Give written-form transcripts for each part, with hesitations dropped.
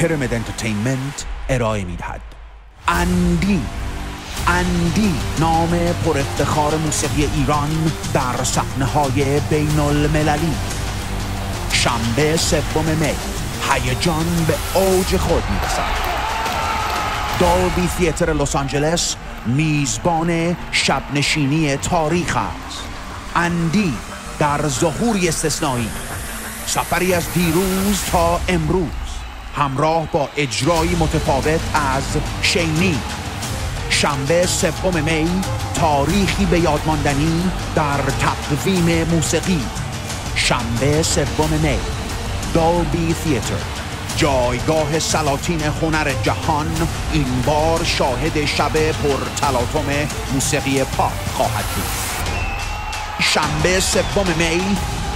پیرامید انترتینمنت ارائه می‌دهد. اندی نام پر افتخار موسیقی ایران در صحنه‌های بین المللی. شنبه 3 می هیجان به اوج خود می‌رسد. دالبی تئاتر لس آنجلس میزبان شب نشینی تاریخ است. اندی در ظهوری استثنایی، سفری از دیروز تا امروز، همراه با اجرایی متفاوت از شینی. شنبه 3 می تاریخی به یادماندنی در تقویم موسیقی. شنبه 3 می دالبی تئاتر، جایگاه سلاطین هنر جهان، این بار شاهد شب پر تلاطم موسیقی پاپ خواهد بود. شنبه 3 می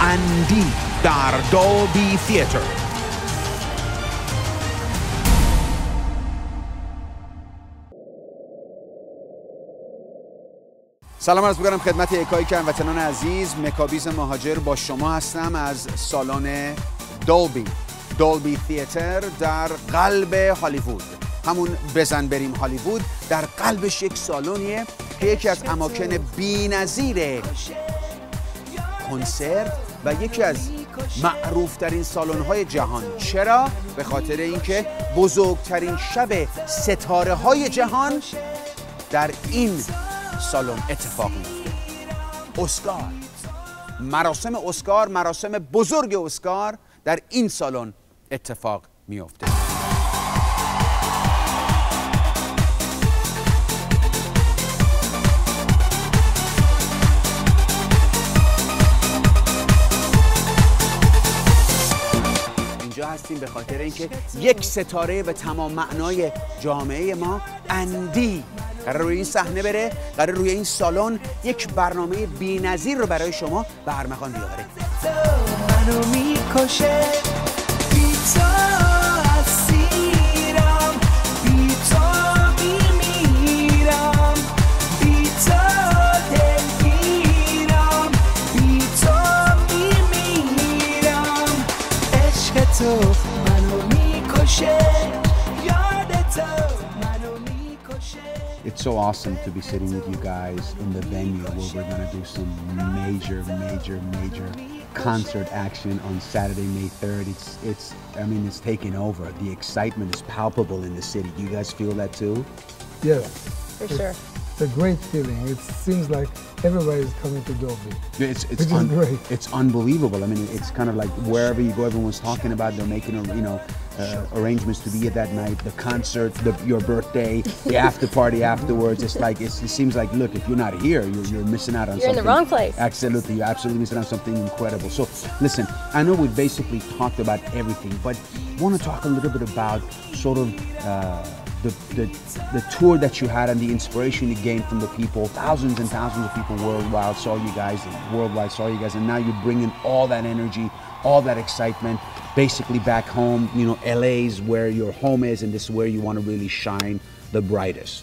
اندی در دالبی تئاتر. سلام عرض می‌کنم خدمت یکایی که هموطنان عزیز. مکابیز مهاجر با شما هستم از سالن دولبی تئاتر در قلب هالیوود، همون بزن بریم هالیوود. در قلبش یک سالنیه که یکی از اماکن بی‌نظیر کنسرت و یکی از معروفترین سالن‌های جهان. چرا؟ به خاطر اینکه بزرگترین شب ستاره‌های جهان در این سالن اتفاق میفته. اسکار، مراسم بزرگ اسکار در این سالن اتفاق میفته. اینجا هستیم به خاطر اینکه یک ستاره به تمام معنای جامعه ما، اندی، قرار روی این صحنه بره، قرار روی این سالن یک برنامه بی‌نظیر رو برای شما به ارمغان بیاوره. منو میکشه بی تو اسیرم، بی تو میمیرم، بی تو دلگیرم، بی تو میمیرم، عشق تو منو میکشه، یاد تو منو میکشه. It's so awesome to be sitting with you guys in the venue where we're going to do some major concert action on Saturday, May 3rd. It's taking over. The excitement is palpable in the city. Do you guys feel that too? Yes. For sure. It's a great feeling. It seems like everybody's coming to Dolby. It's great. It's unbelievable. I mean, it's kind of like wherever you go, everyone's talking about. They're making arrangements to be at that night, the concert, your birthday, the after party afterwards. It's like it seems like, look, if you're not here, you're missing out on something. You're in the wrong place. Absolutely, you're absolutely missing out on something incredible. So, listen, I know we've basically talked about everything, but I want to talk a little bit about sort of the tour that you had and the inspiration you gained from the people. Thousands and thousands of people worldwide saw you guys, and now you're bringing all that energy, all that excitement, basically back home. You know, LA's where your home is, and this is where you want to really shine the brightest.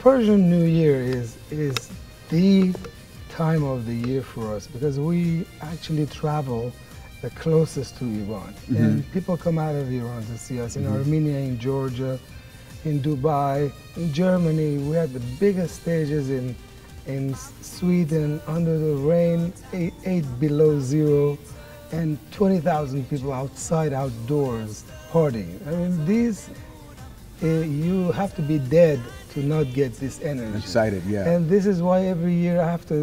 Persian New Year is the time of the year for us because we actually travel the closest to Iran, and people come out of Iran to see us in Armenia, in Georgia, in Dubai, in Germany. We had the biggest stages in Sweden under the rain, 8 below zero, and 20,000 people outside, outdoors, partying. I mean, you have to be dead to not get this energy. Excited, yeah. And this is why every year after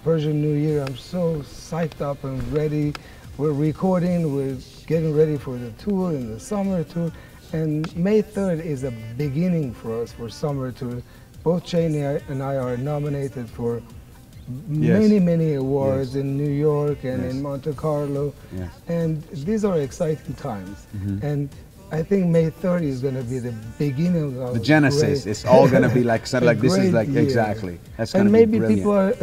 Persian New Year, I'm so psyched up and ready. We're recording, we're getting ready for the tour and the summer tour. And May 3rd is a beginning for us for summer tour. Both Shani and I are nominated for many awards in New York and in Monte Carlo. And these are exciting times. And I think May 30 is going to be the beginning of the genesis. It's all going to be like something like this is like year. exactly. That's and going to be maybe brilliant. people are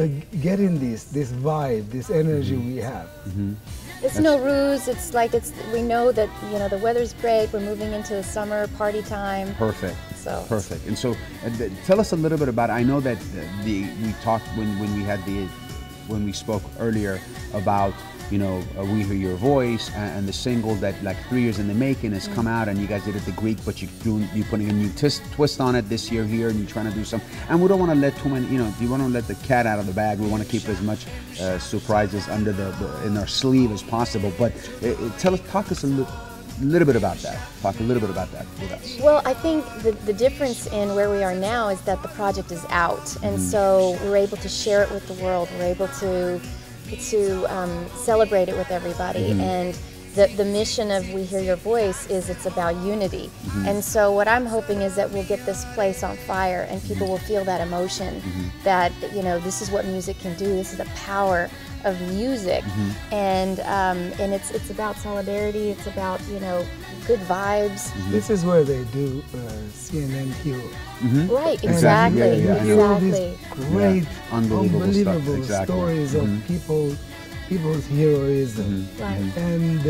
getting this vibe, this energy we have. It's no ruse. It's like we know that the weather's great. We're moving into summer party time. Perfect. So perfect. And so, tell us a little bit about. I know that we talked when we spoke earlier about you know, We Hear Your Voice, and the single that like 3 years in the making has come out, and you guys did it the Greek, but you're putting a new twist on it this year here, and you're trying to do some. And we don't want to let too many, you know, you want to let the cat out of the bag. We want to keep as much surprises under in our sleeve as possible. But talk us a little bit about that. Talk a little bit about that with us. Well, I think the difference in where we are now is that the project is out, and so we're able to share it with the world. We're able to celebrate it with everybody, and the mission of We Hear Your Voice is it's about unity. And so what I'm hoping is that we'll get this place on fire, and people will feel that emotion, that, you know, this is what music can do. This is the power of music, and it's about solidarity. It's about, you know, good vibes. This is where they do CNN Hero. Right, exactly. You hear all these Exactly. great, Unbelievable stuff. unbelievable Exactly. stories of people's heroism, Right. and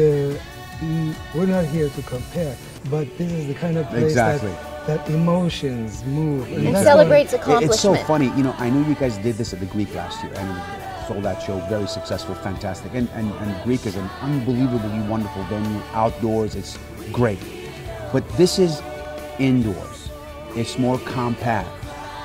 we're not here to compare, but this is the kind of place that emotions move, And that's celebrates It's accomplishment. so funny, you know. I know you guys did this at the Greek last year, and it was a sold-out show, very successful, fantastic. And Greek is an unbelievably wonderful venue, outdoors. It's great, but this is indoors. It's more compact.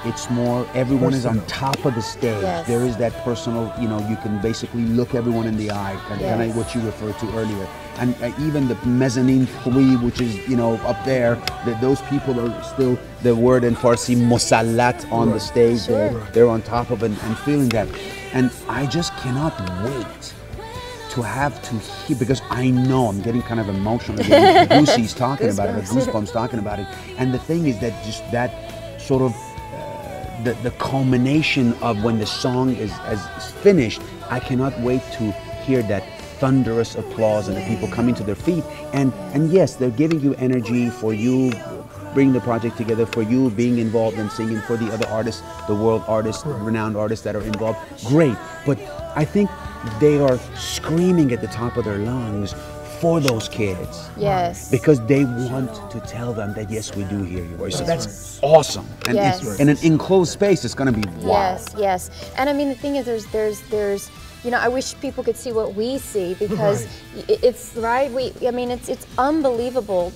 It's more, everyone is on top of the stage. Yes. There is that personal, you know, you can basically look everyone in the eye, kind of Yes. what you referred to earlier. And even the mezzanine 3, which is, you know, up there, those people are still, the word in Farsi, musallat on the stage. Sure. They're on top of it and feeling that. And I just cannot wait to have to hear, because I know I'm getting kind of emotional, I'm getting goosies talking about it, or goosebumps talking about it. And the thing is that just that sort of, the culmination of when the song is finished, I cannot wait to hear that thunderous applause and the people coming to their feet. And yes, they're giving you energy for you bringing the project together, for you being involved and singing, for the other artists, the world artists, renowned artists that are involved. Great, but I think they are screaming at the top of their lungs for those kids. Yes. Because they want to tell them that, yes, we do hear your voice. So that's awesome. And Yes. in an enclosed space, it's going to be wow. Yes, yes. And I mean, the thing is, there's, you know, I wish people could see what we see, because it's right. I mean, it's unbelievable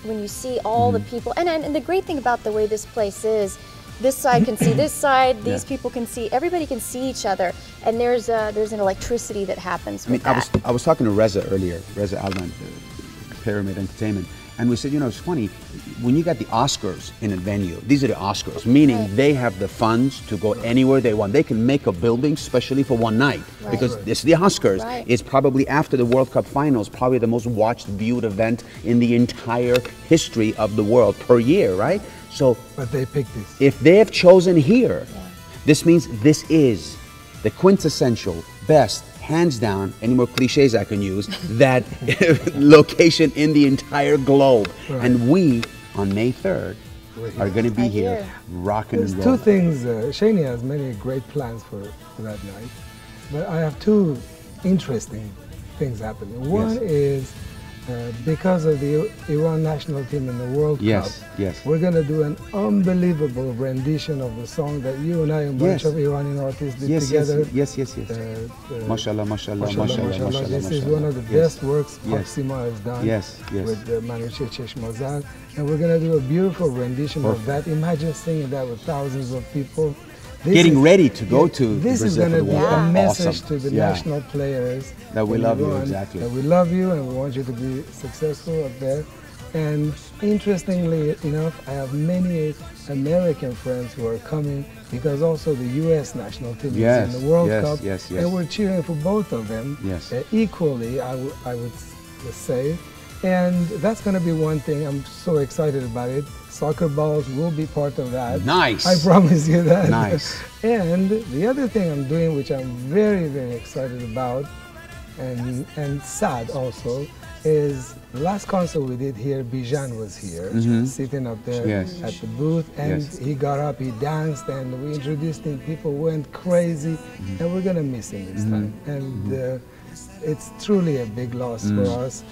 when you see all the people. And the great thing about the way this place is, this side can see this side. These people can see. Everybody can see each other, and there's an electricity that happens with that. I was talking to Reza earlier, Reza Alman, Pyramid Entertainment, and we said, you know, it's funny, when you got the Oscars in a venue, these are the Oscars, meaning they have the funds to go anywhere they want. They can make a building specially for one night, because it's the Oscars. Right. It's probably after the World Cup finals, probably the most watched, viewed event in the entire history of the world per year, right? So, But they picked this. if they have chosen here, this means this is the quintessential, best, hands down, any more cliches I can use, that location in the entire globe. Right. And we, on May 3rd, are going to be Right here, here. rocking There's and two rolling. things. Shani has many great plans for that night, but I have two interesting things happening. One is because of the Iran national team in the World Cup, we're going to do an unbelievable rendition of the song that you and I and a bunch of Iranian artists did together. Yes. Mashallah, mashallah, mashallah, mashallah. This is one of the best works Proxima has done with Manuche Cheshmazar. And we're going to do a beautiful rendition of that. Imagine singing that with thousands of people. Getting ready to go to This is Brazil going for to the be World a Cup. message Awesome. to the national players That we in love you, Iran, exactly. that we love you and we want you to be successful up there. And interestingly enough, I have many American friends who are coming, because also the U.S. national team is in the World Cup, and we're cheering for both of them equally, I would say. And that's going to be one thing. I'm so excited about it. Soccer balls will be part of that. Nice. I promise you that. Nice. And the other thing I'm doing, which I'm very, very excited about, and sad also, is the last concert we did here, Bijan was here, sitting up there at the booth, and he got up, he danced, and we introduced him. People went crazy, and we're going to miss him this time. And it's truly a big loss for us.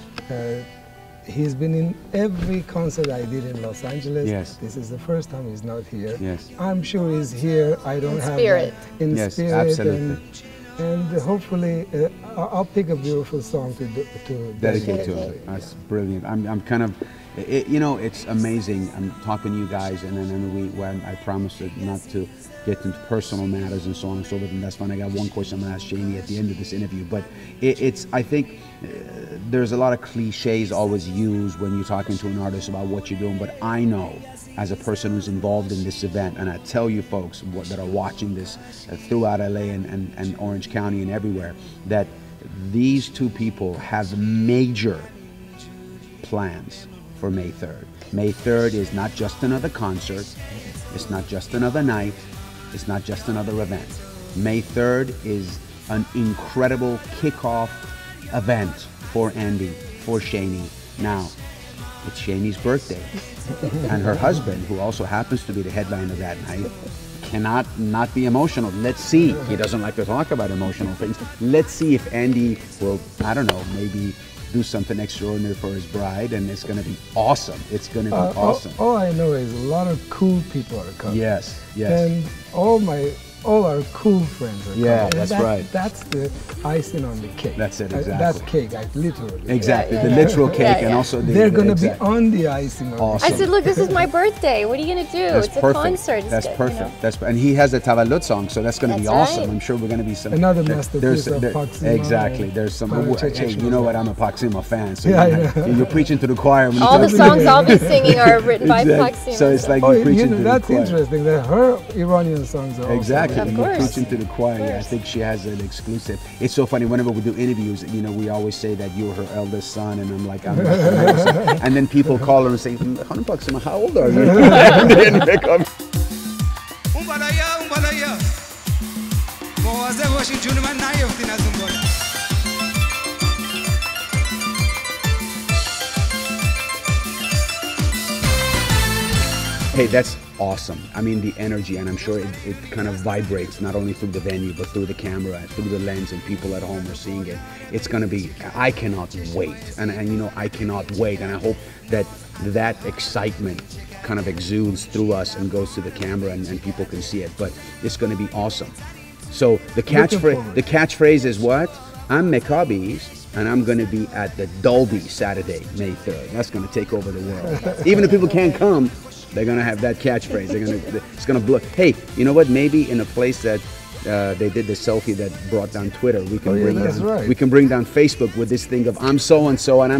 He's been in every concert I did in Los Angeles. This is the first time he's not here. I'm sure he's here. I don't have spirit. that. In spirit. Absolutely. And hopefully, I'll pick a beautiful song to Dedicate to him. That's brilliant. I'm kind of, you know, it's amazing. I'm talking to you guys, and then when I promised not to get into personal matters and so on and so forth, and that's fine. I got one question I'm going to ask Shani at the end of this interview, but I think there's a lot of cliches always used when you're talking to an artist about what you're doing, but I know as a person who's involved in this event, and I tell you folks that are watching this throughout LA and Orange County and everywhere, that these two people have major plans for May 3rd. May 3rd is not just another concert, it's not just another night, it's not just another event. May 3rd is an incredible kickoff event for Andy, for Shani. Now, it's Shani's birthday, and her husband, who also happens to be the headliner that night, cannot not be emotional. Let's see. He doesn't like to talk about emotional things. Let's see if Andy will, I don't know, maybe do something extraordinary for his bride, and it's going to be awesome. It's going to be awesome. All I know is a lot of cool people are coming. Yes, yes. And all our cool friends are coming. Yeah, that's right. That's the icing on the cake. That's it, exactly. That's cake, literally. Exactly, Yeah, the yeah, literal yeah. cake, Yeah, and yeah. also the... They're going to be exactly. on the icing on the Awesome. I said, look, this is my birthday. What are you going to do? That's It's perfect. a concert. That's It's, perfect. And he has a Tavalut song, so that's going to be That's awesome. right. I'm sure we're going to be some... Another masterpiece of Paxima. Exactly. There's some... Hey, you know what? I'm a Paxima fan, so Yeah, you're preaching to the choir. When you all the talk- songs I'll be singing are written by Exactly. Paxima. So it's like Oh, you're preaching to the that's choir. interesting. That her Iranian songs are Exactly, also Of and you're course. preaching to the choir. Yeah, I think she has an exclusive. It's so funny. Whenever we do interviews, you know, we always say that you're her eldest son, and I'm like, I'm not her eldest son. And then people call her and say, Khanum Paxima, how old are you? And then they come. Hey, that's awesome. I mean, the energy, and I'm sure it kind of vibrates not only through the venue, but through the camera, through the lens, and people at home are seeing it. It's going to be, I cannot wait. And you know, I cannot wait. And I hope that that excitement kind of exudes through us and goes to the camera, and people can see it. But it's going to be awesome. So the catchphrase is what? I'm Maccabees, and I'm going to be at the Dolby Saturday, May 3rd. That's going to take over the world. Even if people can't come, they're going to have that catchphrase. It's going to blow. Hey, you know what? Maybe in a place that they did the selfie that brought down Twitter, we can we can bring down Facebook with this thing of I'm so and so, and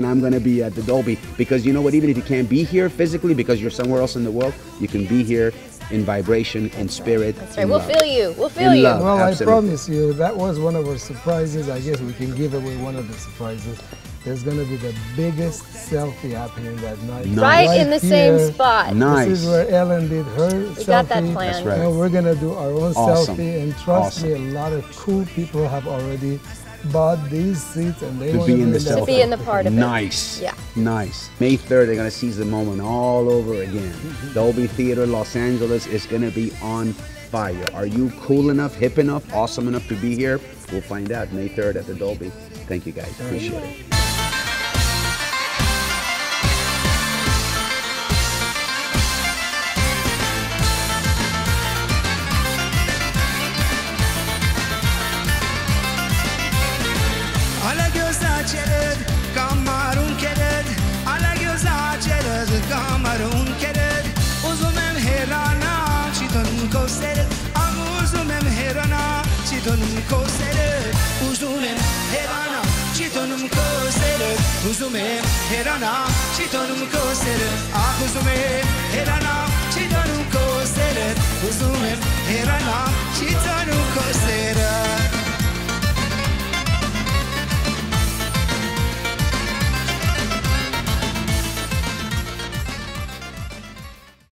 I'm going to be at the Dolby, because you know what? Even if you can't be here physically because you're somewhere else in the world, you can be here in vibration, in spirit. That's right. We'll feel you. We'll feel In you. love. Well, Absolutely. I promise you, that was one of our surprises. I guess we can give away one of the surprises. There's going to be the biggest selfie happening that night. Right in the here. same spot. Nice. This is where Ellen did her selfie. We got that planned. That's right. And we're going to do our own Awesome. selfie. And trust Awesome. me, a lot of cool people have already bought these seats, and they To want be to in the that To be in the part of it. Nice. Yeah. Nice. May 3rd, they're going to seize the moment all over again. Dolby Theater, Los Angeles is going to be on fire. Are you cool enough, hip enough, awesome enough to be here? We'll find out May 3rd at the Dolby. Thank you, guys. Appreciate it. Herana,